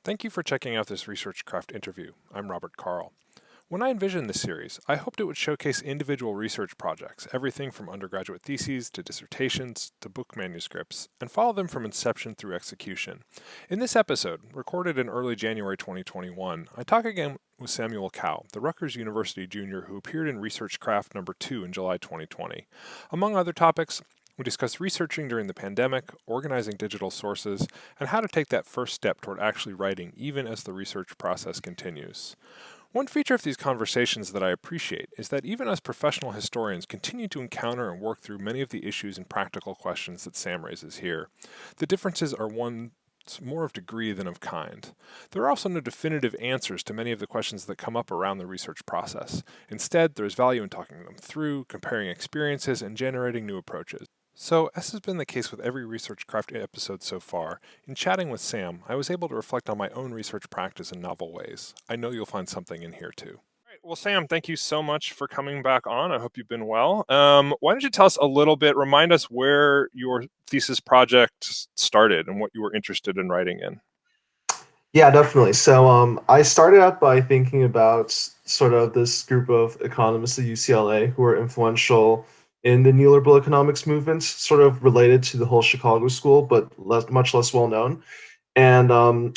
Thank you for checking out this ResearchCraft interview. I'm Robert Carl. When I envisioned this series, I hoped it would showcase individual research projects, everything from undergraduate theses to dissertations to book manuscripts, and follow them from inception through execution. In this episode, recorded in early January 2021, I talk again with Samuel Cow, the Rutgers University junior who appeared in ResearchCraft number 2 in July 2020. Among other topics, we discuss researching during the pandemic, organizing digital sources, and how to take that first step toward actually writing even as the research process continues. One feature of these conversations that I appreciate is that even as professional historians continue to encounter and work through many of the issues and practical questions that Sam raises here, the differences are more of degree than of kind. There are also no definitive answers to many of the questions that come up around the research process. Instead, there is value in talking them through, comparing experiences, and generating new approaches. So, as has been the case with every ResearchCraft episode so far, in chatting with Sam, I was able to reflect on my own research practice in novel ways. I know you'll find something in here too. All right, well, Sam, thank you so much for coming back on. I hope you've been well. Why don't you tell us a little bit, remind us where your thesis project started and what you were interested in writing in? Yeah, definitely. So I started out by thinking about sort of this group of economists at UCLA who were influential in the neoliberal economics movements, sort of related to the whole Chicago school, but much less well known. And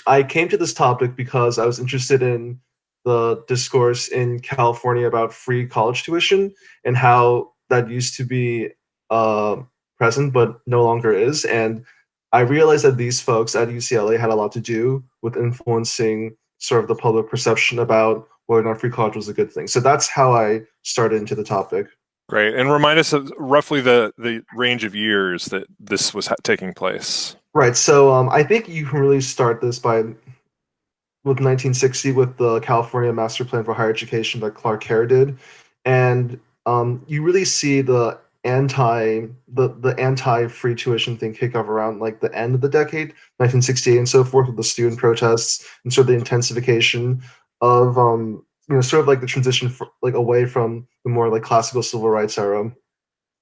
I came to this topic because I was interested in the discourse in California about free college tuition and how that used to be uh, present but no longer is. And I realized that these folks at UCLA had a lot to do with influencing sort of the public perception about whether or not free college was a good thing. So that's how I started into the topic. Great. And remind us of roughly the range of years that this was taking place. Right. So I think you can really start this by with 1960 with the California Master Plan for Higher Education that Clark Kerr did, and you really see the anti free tuition thing kick off around like the end of the decade, 1968 and so forth, with the student protests and sort of the intensification of sort of like the transition like away from the more like classical civil rights era.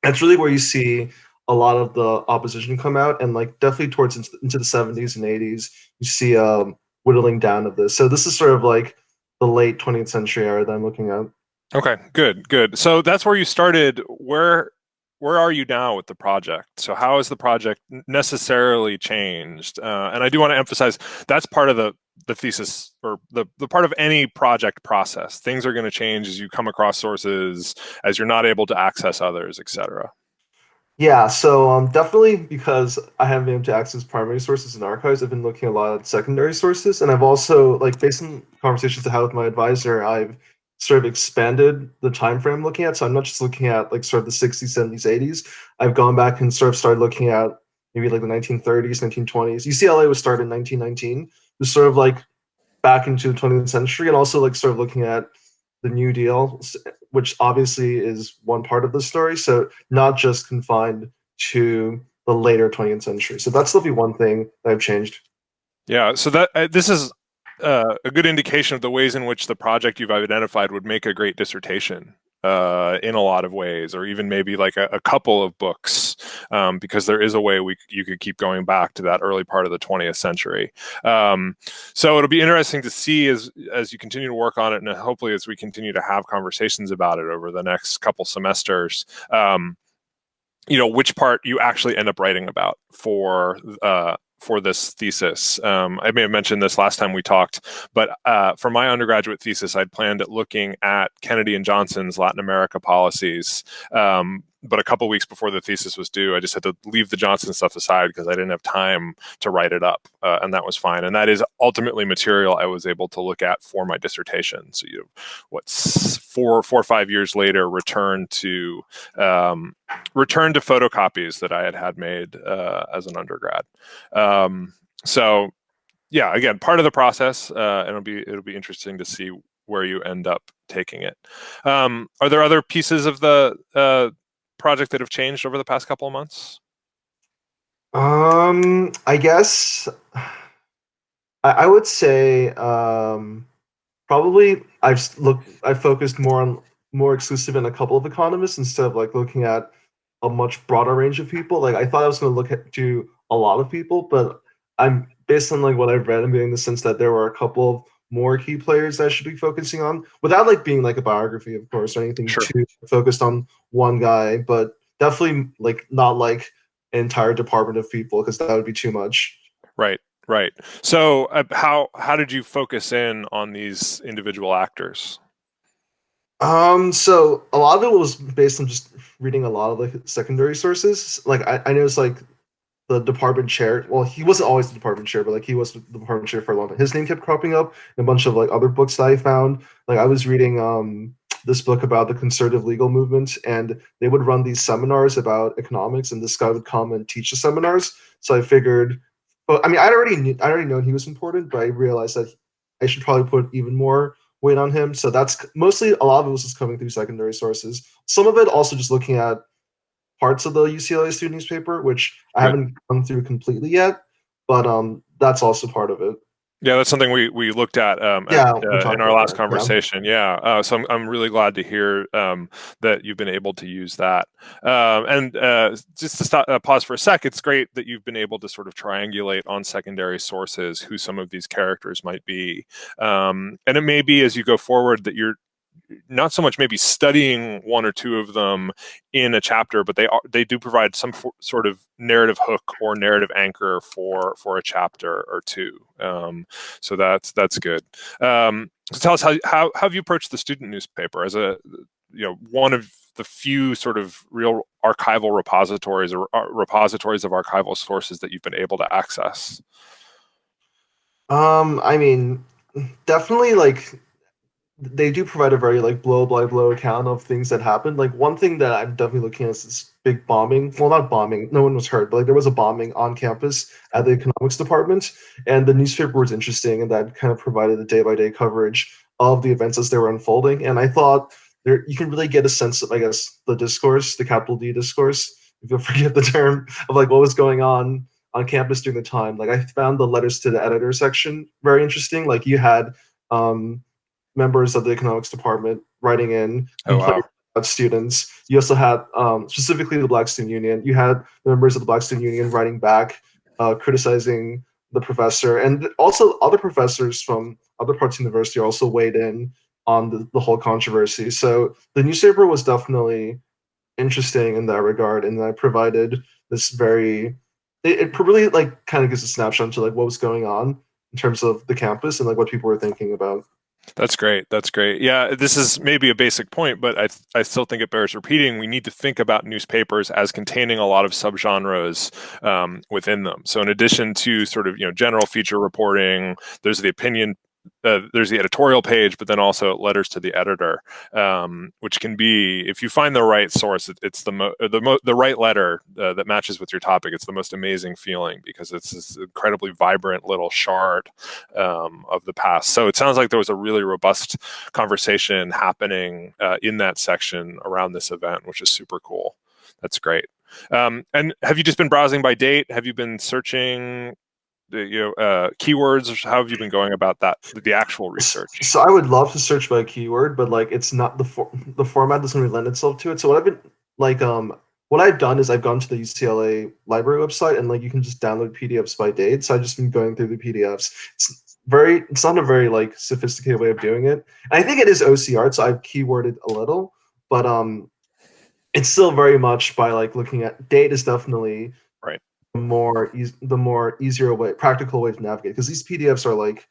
That's really where you see a lot of the opposition come out, and like definitely towards into the 70s and 80s, you see whittling down of this. So this is sort of like the late 20th century era that I'm looking at. Okay, good. So that's where you started. Where are you now with the project? So how has the project necessarily changed? And I do want to emphasize that's part of the thesis or the part of any project process. Things are going to change as you come across sources, as you're not able to access others, etc. Yeah, so definitely because I haven't been able to access primary sources and archives, I've been looking a lot at secondary sources, and I've also like based on conversations I had with my advisor, I've sort of expanded the time frame I'm looking at. So I'm not just looking at like sort of the 60s, 70s, 80s. I've gone back and sort of started looking at maybe like the 1930s, 1920s. UCLA was started in 1919. Was sort of like back into the 20th century, and also like sort of looking at the New Deal, which obviously is one part of the story. So not just confined to the later 20th century. So that's definitely one thing that I've changed. Yeah, so that this is a good indication of the ways in which the project you've identified would make a great dissertation in a lot of ways, or even maybe like a couple of books, because there is a way you could keep going back to that early part of the 20th century. So it'll be interesting to see as you continue to work on it, and hopefully as we continue to have conversations about it over the next couple semesters. Which part you actually end up writing about for this thesis. I may have mentioned this last time we talked, but for my undergraduate thesis, I'd planned at looking at Kennedy and Johnson's Latin America policies. But a couple weeks before the thesis was due, I just had to leave the Johnson stuff aside because I didn't have time to write it up, and that was fine. And that is ultimately material I was able to look at for my dissertation. So, four or 5 years later, return to photocopies that I had made as an undergrad. So, yeah, again, part of the process, and it'll be interesting to see where you end up taking it. Are there other pieces of the project that have changed over the past couple of months? I guess I would say probably I've focused more exclusive in a couple of economists instead of like looking at a much broader range of people. Like I thought I was going to to a lot of people, but I'm based on like what I've read, I'm getting the sense that there were a couple of more key players that I should be focusing on, without like being like a biography, of course, or anything Sure. too focused on one guy, but definitely like not like an entire department of people because that would be too much. Right. Right. So how did you focus in on these individual actors? So a lot of it was based on just reading a lot of like secondary sources. Like I noticed like the department chair. Well, he wasn't always the department chair, but like he was the department chair for a long time. His name kept cropping up in a bunch of like other books that I found. Like I was reading this book about the conservative legal movement, and they would run these seminars about economics, and this guy would come and teach the seminars. So I figured, but I mean, I already known he was important, but I realized that I should probably put even more weight on him. So that's mostly a lot of it was just coming through secondary sources. Some of it also just looking at parts of the UCLA student newspaper, which I Good. haven't gone through completely yet, but that's also part of it. Yeah, that's something we looked at Yeah, we in talked our about last that. Yeah. conversation. Yeah, so I'm really glad to hear that you've been able to use that. And just to stop, pause for a sec, it's great that you've been able to sort of triangulate on secondary sources who some of these characters might be. And it may be as you go forward that you're not so much maybe studying one or two of them in a chapter, but they do provide some sort of narrative hook or narrative anchor for a chapter or two. So that's good. So tell us how have you approached the student newspaper as a one of the few sort of real archival repositories or repositories of archival sources that you've been able to access? I mean, definitely like they do provide a very like blow by blow account of things that happened. Like one thing that I'm definitely looking at is this big bombing. Well, not bombing. No one was hurt, but like there was a bombing on campus at the economics department, and the newspaper was interesting, and that kind of provided a day by day coverage of the events as they were unfolding. And I thought there you can really get a sense of, I guess, the discourse, the capital D discourse, if you'll forget the term, of like what was going on campus during the time. Like I found the letters to the editor section very interesting. Like you had members of the economics department writing in Oh complaining wow. about students. You also had specifically the Black Student Union. You had the members of the Black Student Union writing back, criticizing the professor, and also other professors from other parts of the university also weighed in on the whole controversy. So the newspaper was definitely interesting in that regard, and I provided this very it really like kind of gives a snapshot into like what was going on in terms of the campus and like what people were thinking about. That's great. That's great. Yeah, this is maybe a basic point, but I still think it bears repeating. We need to think about newspapers as containing a lot of subgenres within them. So, in addition to sort of general feature reporting, there's the opinion. There's the editorial page, but then also letters to the editor, which can be, if you find the right source, it's the right letter that matches with your topic. It's the most amazing feeling because it's this incredibly vibrant little shard of the past. So it sounds like there was a really robust conversation happening in that section around this event, which is super cool. That's great. And have you just been browsing by date? Have you been searching keywords? How have you been going about that, the actual research? So I would love to search by keyword, but like it's not the format doesn't really lend itself to it. So what I've been like what I've done is I've gone to the UCLA library website and like you can just download PDFs by date. So I've just been going through the PDFs. It's not a very like sophisticated way of doing it. And I think it is OCR, so I've keyworded a little, but it's still very much by like looking at date is definitely Right. the more easier way, practical way to navigate because these PDFs are like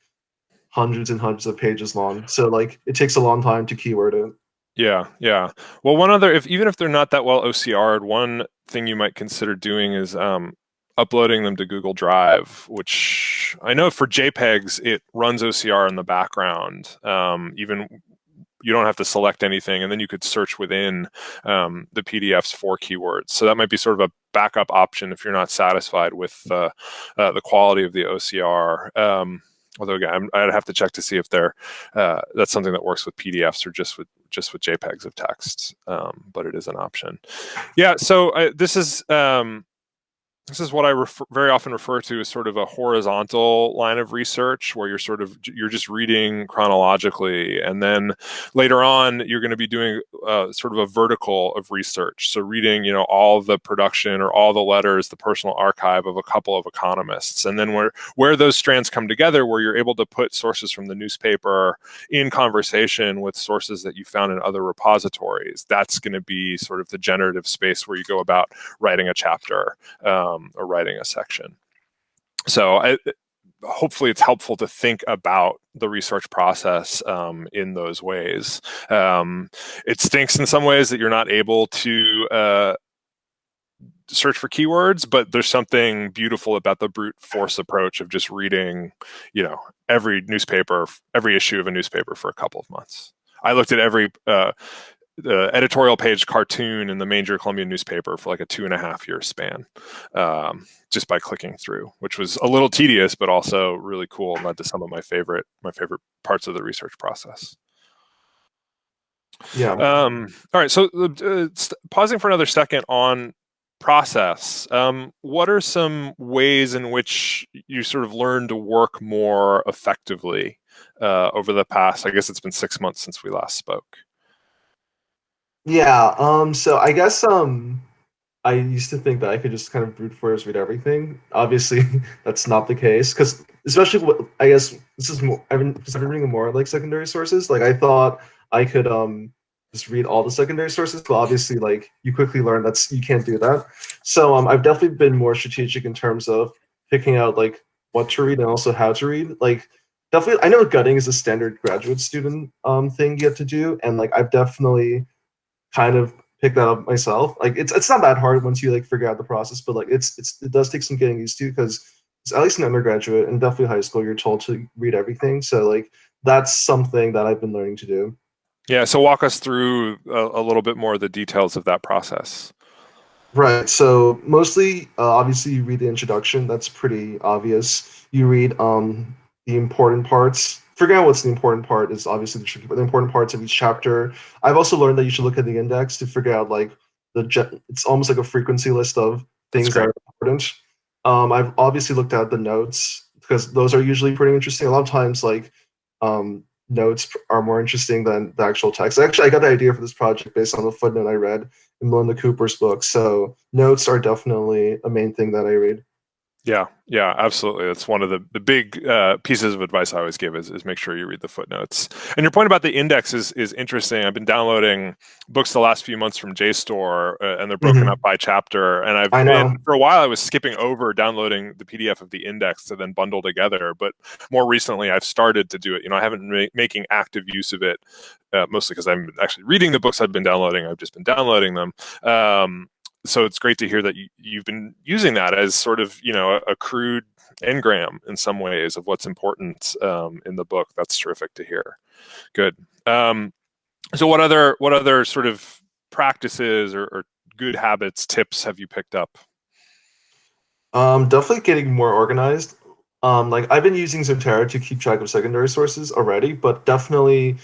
hundreds and hundreds of pages long. So like it takes a long time to keyword it. Yeah, yeah. Well, one other, if even if they're not that well OCR'd, one thing you might consider doing is uploading them to Google Drive, which I know for JPEGs it runs OCR in the background. Even you don't have to select anything, and then you could search within the PDFs for keywords. So that might be sort of a backup option if you're not satisfied with the quality of the OCR. Although again, I'd have to check to see if that's something that works with PDFs or just with JPEGs of texts. But it is an option. Yeah. So this is This is what I very often refer to as sort of a horizontal line of research, where you're just reading chronologically, and then later on you're going to be doing sort of a vertical of research. So reading, all the production or all the letters, the personal archive of a couple of economists, and then where those strands come together, where you're able to put sources from the newspaper in conversation with sources that you found in other repositories. That's going to be sort of the generative space where you go about writing a chapter. Or writing a section. So hopefully it's helpful to think about the research process in those ways. It stinks in some ways that you're not able to search for keywords, but there's something beautiful about the brute force approach of just reading, every issue of a newspaper for a couple of months. I looked at every the editorial page cartoon in the major Columbian newspaper for like a 2.5-year span, just by clicking through, which was a little tedious, but also really cool and led to some of my favorite parts of the research process. Yeah. All right. So pausing for another second on process. What are some ways in which you sort of learned to work more effectively over the past, I guess it's been 6 months since we last spoke? Yeah. So I guess I used to think that I could just kind of brute force read everything. Obviously, that's not the case because especially I guess this is more. Because I've been reading more like secondary sources. Like I thought I could just read all the secondary sources, but obviously like you quickly learn you can't do that. So I've definitely been more strategic in terms of picking out like what to read and also how to read. Like definitely, I know gutting is a standard graduate student thing you have to do, and like I've definitely kind of pick that up myself. Like it's not that hard once you like figure out the process, but like it does take some getting used to because at least in undergraduate and definitely high school, you're told to read everything. So like that's something that I've been learning to do. Yeah. So walk us through a little bit more of the details of that process. Right. So mostly, obviously, you read the introduction. That's pretty obvious. You read the important parts. Figuring out what's the important part is obviously the tricky, but the important parts of each chapter. I've also learned that you should look at the index to figure out like it's almost like a frequency list of That's things that great. are important. I've obviously looked at the notes because those are usually pretty interesting. A lot of times, like um, notes are more interesting than the actual text. Actually, I got the idea for this project based on the footnote I read in Melinda Cooper's book. So notes are definitely a main thing that I read. Yeah, absolutely. That's one of the big pieces of advice I always give is make sure you read the footnotes. And your point about the index is interesting. I've been downloading books the last few months from JSTOR, and they're broken up by chapter. And I know. for a while I was skipping over downloading the PDF of the index to then bundle together. But more recently, I've started to do it. I haven't been making active use of it, mostly because I'm actually reading the books I've been downloading. I've just been downloading them. So it's great to hear that you've been using that as sort of a crude engram in some ways of what's important in the book. That's terrific to hear. Good. So what other sort of practices or good habits, tips have you picked up? Definitely getting more organized. Like I've been using Zotero to keep track of secondary sources already, but definitely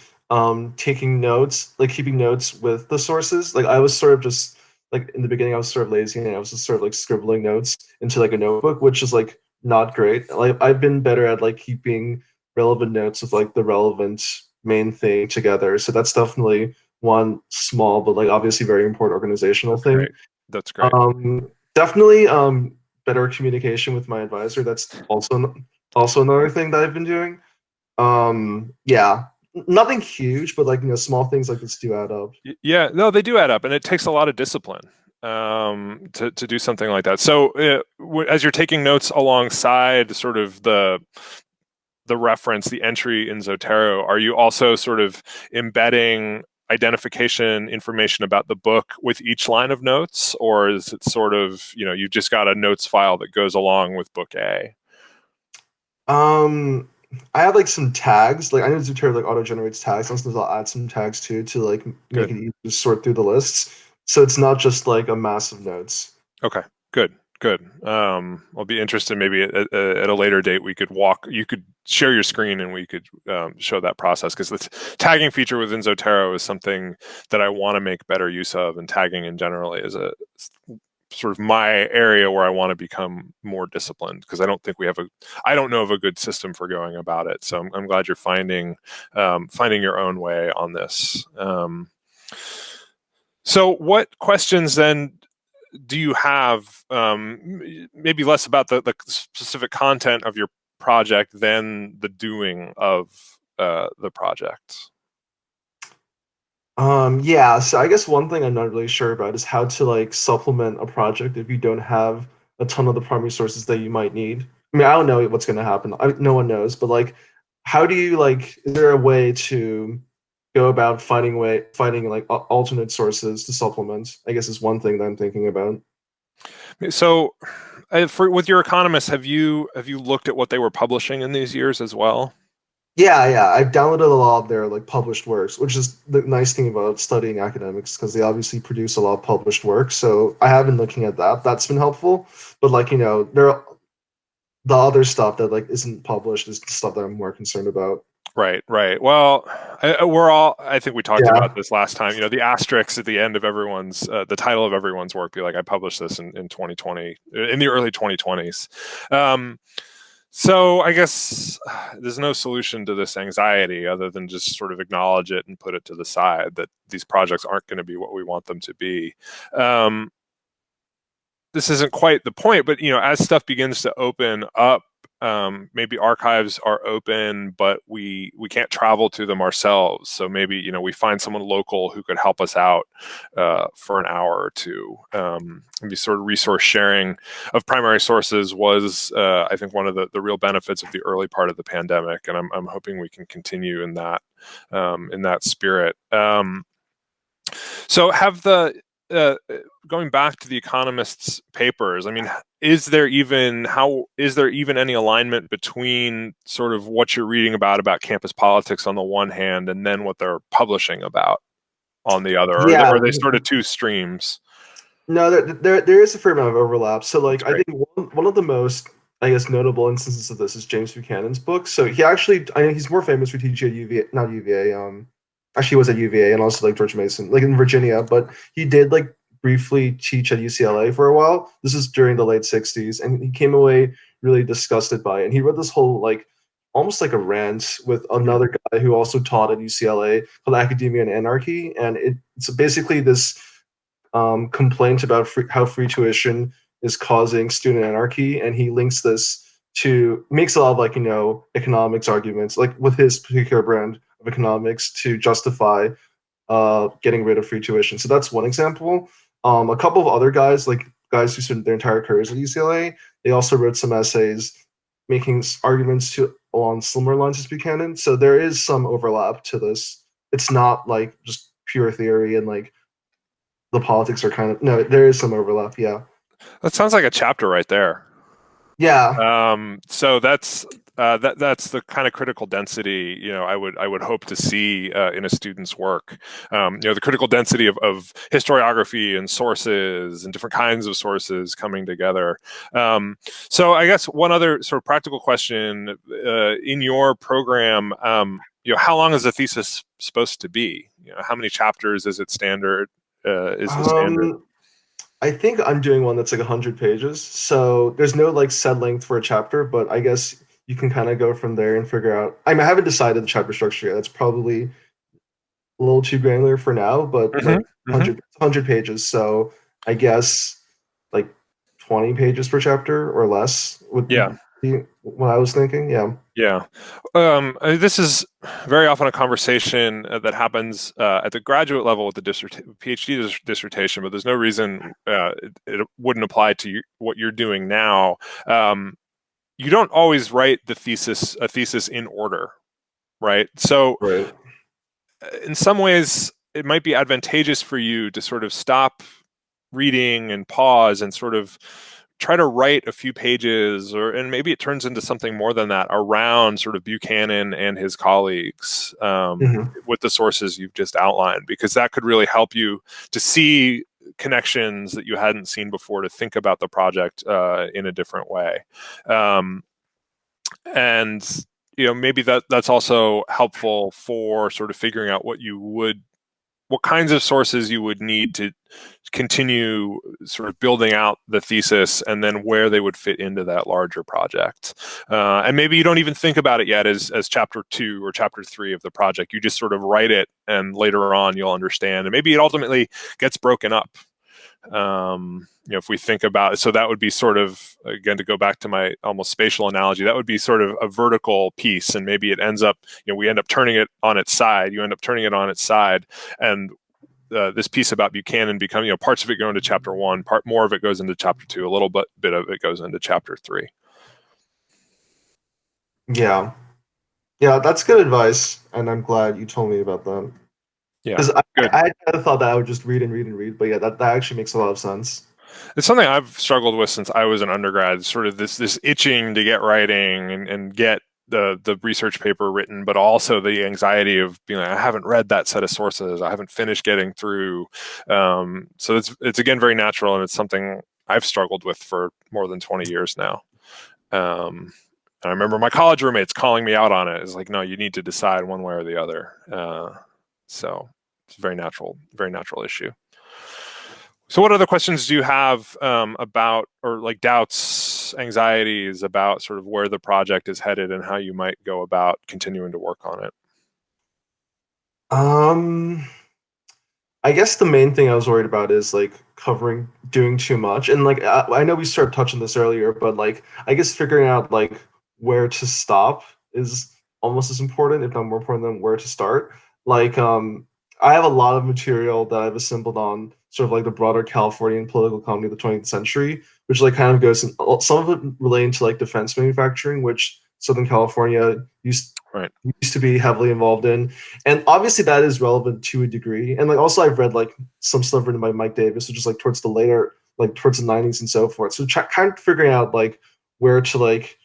taking notes, like keeping notes with the sources. Like I was sort of just like in the beginning, I was sort of lazy and I was just sort of like scribbling notes into like a notebook, which is like not great. Like I've been better at like keeping relevant notes with like the relevant main thing together. So that's definitely one small but like obviously very important organizational That's thing. great. That's great. Definitely better communication with my advisor. That's also another thing that I've been doing. Yeah, nothing huge, but like small things like this do add up. Yeah, no, they do add up, and it takes a lot of discipline to do something like that. So, as you're taking notes alongside sort of the reference, the entry in Zotero, are you also sort of embedding identification information about the book with each line of notes, or is it sort of you've just got a notes file that goes along with book A? Um, I have like some tags. Like I know Zooter like auto generates tags. Sometimes I'll add some tags too to like make Good. it easy to sort through the lists. So it's not just like a mass of notes. Okay. Good. Good. I'll be interested. Maybe at a later date, you could share your screen and we could show that process, because the tagging feature within Zotero is something that I want to make better use of, and tagging in general is sort of my area where I want to become more disciplined, because I don't know of a good system for going about it. So I'm glad you're finding your own way on this. So what questions then do you have, maybe less about the specific content of your project than the doing of the project? Yeah, so I guess one thing I'm not really sure about is how to like supplement a project if you don't have a ton of the primary sources that you might need. I mean, I don't know what's going to happen. No one knows, but like, how do you like? Is there a way to go about finding like alternate sources to supplement? I guess is one thing that I'm thinking about. So, with your economists, have you looked at what they were publishing in these years as well? Yeah, yeah. I've downloaded a lot of their like published works, which is the nice thing about studying academics because they obviously produce a lot of published work. So I have been looking at that. That's been helpful. But like, there are the other stuff that like isn't published is the stuff that I'm more concerned about. Right, right. Well, I think we talked about Yeah. this last time. The asterisks at the end of the title of everyone's work be like, I published this in 2020, in the early 2020s. So I guess there's no solution to this anxiety other than just sort of acknowledge it and put it to the side that these projects aren't going to be what we want them to be. This isn't quite the point, but as stuff begins to open up, maybe archives are open, but we can't travel to them ourselves. So maybe we find someone local who could help us out for an hour or two. Maybe sort of resource sharing of primary sources was, I think, one of the real benefits of the early part of the pandemic, and I'm hoping we can continue in that spirit. So have the going back to the economists' papers, I mean, is there even any alignment between sort of what you're reading about campus politics on the one hand and then what they're publishing about on the other? Or Yeah. are they sort of two streams? No, there is a fair amount of overlap. So That's like I great. think one of the most I guess notable instances of this is James Buchanan's book. So he actually I know he's more famous for teaching at UVA, not UVA. Actually he was at UVA and also like George Mason, like in Virginia, but he did like briefly teach at UCLA for a while. This is during the late 60s, and he came away really disgusted by it. And he wrote this whole like almost like a rant with another guy who also taught at UCLA called Academia and Anarchy. And it's basically this complaint about how free tuition is causing student anarchy, and he links this to makes a lot of like economics arguments like with his particular brand of economics to justify getting rid of free tuition. So that's one example. A couple of other guys, like guys who spent their entire careers at UCLA, they also wrote some essays making arguments to along similar lines as Buchanan. So there is some overlap to this. It's not like just pure theory and like the politics are kind of no. There is some overlap. Yeah. That sounds like a chapter right there. Yeah. So that's the kind of critical density I would hope to see in a student's work. The critical density of historiography and sources and different kinds of sources coming together. So I guess one other sort of practical question in your program. How long is a thesis supposed to be? How many chapters is it standard? Is the standard? I think I'm doing one that's like 100 pages. So there's no like set length for a chapter, but I guess you can kind of go from there and figure out. I mean, I haven't decided the chapter structure yet. That's probably a little too granular for now, but Hmm. like Hmm. 100 pages. So I guess like 20 pages per chapter or less would Yeah. be what I was thinking. Yeah. Yeah. This is very often a conversation that happens at the graduate level with the PhD dissertation, but there's no reason it wouldn't apply to what you're doing now. You don't always write a thesis in order, right? So Right. in some ways, it might be advantageous for you to sort of stop reading and pause and sort of try to write a few pages, and maybe it turns into something more than that, around sort of Buchanan and his colleagues, Hmm. with the sources you've just outlined, because that could really help you to see connections that you hadn't seen before, to think about the project in a different way. And maybe that's also helpful for sort of figuring out what you would what kinds of sources you would need to continue sort of building out the thesis, and then where they would fit into that larger project. And maybe you don't even think about it yet as chapter 2 or chapter 3 of the project. You just sort of write it, and later on you'll understand. And maybe it ultimately gets broken up. If we think about it, so that would be sort of, again, to go back to my almost spatial analogy, that would be sort of a vertical piece, and maybe it ends up, we end up turning it on its side. You end up turning it on its side, and this piece about Buchanan becoming, parts of it go into chapter 1, more of it goes into chapter 2, a little bit of it goes into chapter 3. Yeah. Yeah, that's good advice, and I'm glad you told me about that. Yeah, Because good. I kind of thought that I would just read and read and read, but yeah, that actually makes a lot of sense. It's something I've struggled with since I was an undergrad, sort of this itching to get writing and get the research paper written, but also the anxiety of being like, I haven't read that set of sources, I haven't finished getting through. So it's again very natural, and it's something I've struggled with for more than 20 years now. And I remember my college roommates calling me out on it. It's like, no, you need to decide one way or the other. So it's a very natural issue. So what other questions do you have about, or like doubts, anxieties about sort of where the project is headed and how you might go about continuing to work on it? I guess the main thing I was worried about is like doing too much, and like I know we started touching this earlier, but like I guess figuring out like where to stop is almost as important, if not more important, than where to start. Like, I have a lot of material that I've assembled on sort of like the broader Californian political economy of the 20th century, which like kind of goes in some of it relating to like defense manufacturing, which Southern California Right. used to be heavily involved in, and obviously that is relevant to a degree. And like also I've read like some stuff written by Mike Davis, which is like towards the later, like towards the 90s and so forth. So kind of figuring out like where to like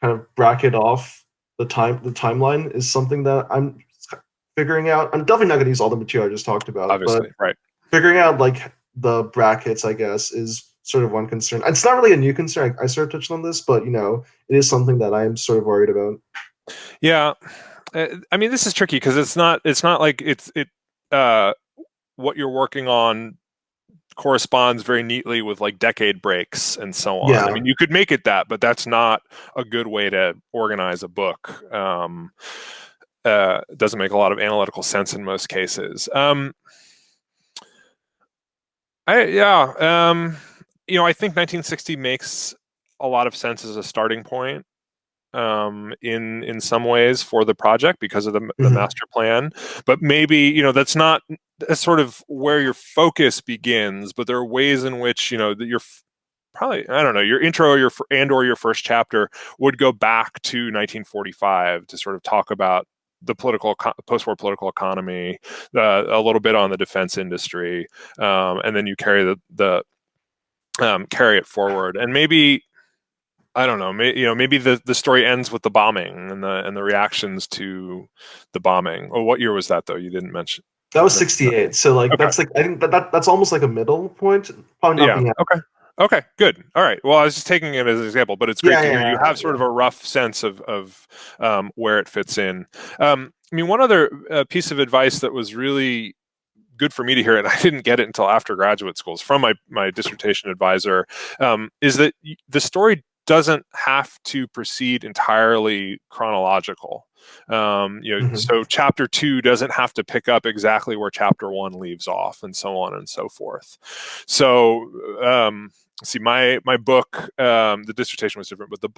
kind of bracket off the timeline is something that I'm figuring out. I'm definitely not going to use all the material I just talked about, but Obviously, right. figuring out like the brackets, I guess, is sort of one concern. It's not really a new concern. I sort of touched on this, but it is something that I'm sort of worried about. Yeah. I mean, this is tricky because it's not like uh, what you're working on corresponds very neatly with like decade breaks and so on. I Yeah. mean, you could make it that, but that's not a good way to organize a book. It doesn't make a lot of analytical sense in most cases. I think 1960 makes a lot of sense as a starting point in some ways for the project because of the Mhm. master plan. But maybe that's sort of where your focus begins. But there are ways in which that you're probably, I don't know, your intro or your first chapter would go back to 1945 to sort of talk about the post-war political economy, a little bit on the defense industry, and then you carry carry it forward. And maybe, I don't know, maybe the story ends with the bombing and the reactions to the bombing. Oh, what year was that though? You didn't mention. That was mention that. 68. So like Okay. that's like I think that's almost like a middle point. Probably not Yeah. being Okay. Okay. Good. All right. Well, I was just taking it as an example, but it's great yeah, to hear yeah, you yeah, have sort yeah. of a rough sense of where it fits in. I mean, one other piece of advice that was really good for me to hear, and I didn't get it until after graduate schools from my dissertation advisor, is that the story doesn't have to proceed entirely chronological. Mhm. So chapter 2 doesn't have to pick up exactly where chapter 1 leaves off, and so on and so forth. So, see, my book, the dissertation was different, but the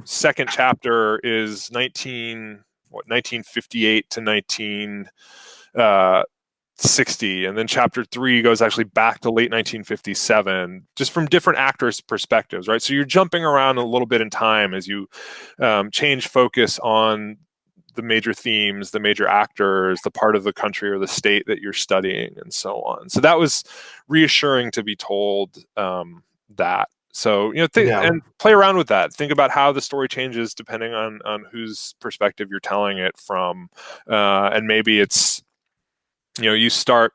second chapter is 1958 to 1960, and then chapter 3 goes actually back to late 1957, just from different actors' perspectives, right? So you're jumping around a little bit in time as you change focus on the major themes, the major actors, the part of the country or the state that you're studying, and so on. So that was reassuring to be told that. So Yeah. and play around with that. Think about how the story changes depending on whose perspective you're telling it from, and maybe it's you start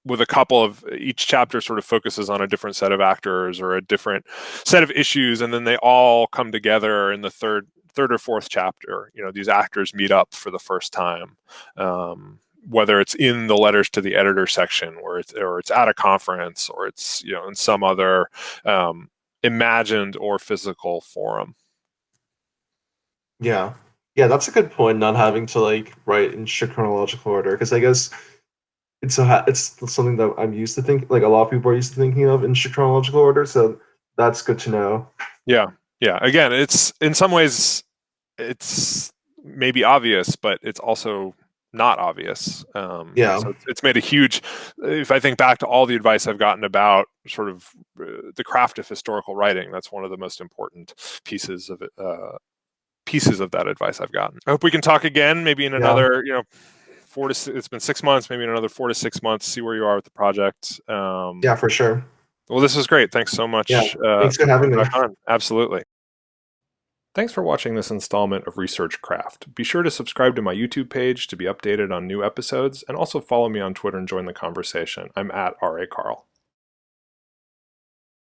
with a couple of, each chapter sort of focuses on a different set of actors or a different set of issues, and then they all come together in the third or fourth chapter. These actors meet up for the first time, whether it's in the letters to the editor section, or it's at a conference, or it's in some other imagined or physical forum. Yeah. Yeah, that's a good point, not having to like write in strict chronological order, because I guess it's something that I'm used to thinking, like a lot of people are used to thinking of in strict chronological order, so that's good to know. Yeah. Again, it's in some ways it's maybe obvious, but it's also not obvious. Yeah. So it's made a huge. If I think back to all the advice I've gotten about sort of the craft of historical writing, that's one of the most important pieces of it. Pieces of that advice I've gotten. I hope we can talk again, maybe in Yeah. another, it's been 6 months, maybe in another 4 to 6 months, see where you are with the project. Yeah, for sure. Well, this was great. Thanks so Yeah. much Thanks for for having coming me. back on. Absolutely. Thanks for watching this installment of Research Craft. Be sure to subscribe to my YouTube page to be updated on new episodes, and also follow me on Twitter and join the conversation. I'm at R.A. Carl.